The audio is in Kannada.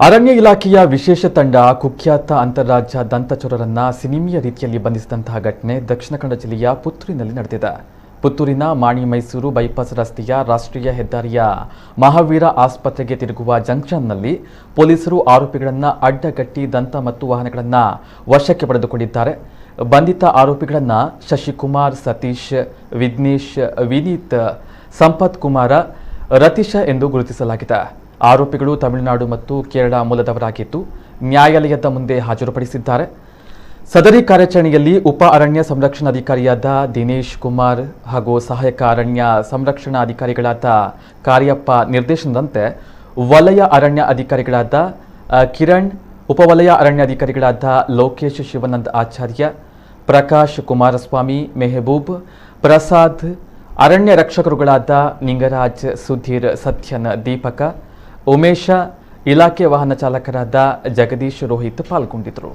ಅರಣ್ಯ ಇಲಾಖೆಯ ವಿಶೇಷ ತಂಡ ಕುಖ್ಯಾತ ಅಂತಾರಾಜ್ಯ ದಂತಚೋರರನ್ನ ಸಿನಿಮೀಯ ರೀತಿಯಲ್ಲಿ ಬಂಧಿಸಿದಂತಹ ಘಟನೆ ದಕ್ಷಿಣ ಕನ್ನಡ ಜಿಲ್ಲೆಯ ಪುತ್ತೂರಿನಲ್ಲಿ ನಡೆದಿದೆ. ಪುತ್ತೂರಿನ ಮಾಣಿ ಮೈಸೂರು ಬೈಪಾಸ್ ರಸ್ತೆಯ ರಾಷ್ಟ್ರೀಯ ಹೆದ್ದಾರಿಯ ಮಹಾವೀರ ಆಸ್ಪತ್ರೆಗೆ ತಿರುಗುವ ಜಂಕ್ಷನ್ನಲ್ಲಿ ಪೊಲೀಸರು ಆರೋಪಿಗಳನ್ನು ಅಡ್ಡಗಟ್ಟಿ ದಂತ ಮತ್ತು ವಾಹನಗಳನ್ನು ವಶಕ್ಕೆ ಪಡೆದುಕೊಂಡಿದ್ದಾರೆ. ಬಂಧಿತ ಆರೋಪಿಗಳನ್ನು ಶಶಿಕುಮಾರ್, ಸತೀಶ್, ವಿಘ್ನೇಶ್, ವಿನೀತ್, ಸಂಪತ್ ಕುಮಾರ, ರತೀಶ ಎಂದು ಗುರುತಿಸಲಾಗಿದೆ. ಆರೋಪಿಗಳು ತಮಿಳುನಾಡು ಮತ್ತು ಕೇರಳ ಮೂಲದವರಾಗಿದ್ದು ನ್ಯಾಯಾಲಯದ ಮುಂದೆ ಹಾಜರುಪಡಿಸಿದ್ದಾರೆ. ಸದರಿ ಕಾರ್ಯಾಚರಣೆಯಲ್ಲಿ ಉಪ ಅರಣ್ಯ ಸಂರಕ್ಷಣಾಧಿಕಾರಿಯಾದ ದಿನೇಶ್ ಕುಮಾರ್ ಹಾಗೂ ಸಹಾಯಕ ಅರಣ್ಯ ಸಂರಕ್ಷಣಾಧಿಕಾರಿಗಳಾದ ಕಾರ್ಯಪ್ಪ ನಿರ್ದೇಶನದಂತೆ ವಲಯ ಅರಣ್ಯ ಅಧಿಕಾರಿಗಳಾದ ಕಿರಣ್, ಉಪವಲಯ ಅರಣ್ಯ ಅಧಿಕಾರಿಗಳಾದ ಲೋಕೇಶ್ ಶಿವಾನಂದ್ ಆಚಾರ್ಯ, ಪ್ರಕಾಶ್ ಕುಮಾರಸ್ವಾಮಿ, ಮೆಹಬೂಬ್ ಪ್ರಸಾದ್, ಅರಣ್ಯ ರಕ್ಷಕರುಗಳಾದ ನಿಂಗರಾಜ್, ಸುಧೀರ್, ಸತ್ಯನ್, ದೀಪಕ, ಉಮೇಶ, ಇಲಾಖೆ ವಾಹನ ಚಾಲಕರಾದ ಜಗದೀಶ್, ರೋಹಿತ್ ಪಾಲ್ಗೊಂಡಿದ್ದರು.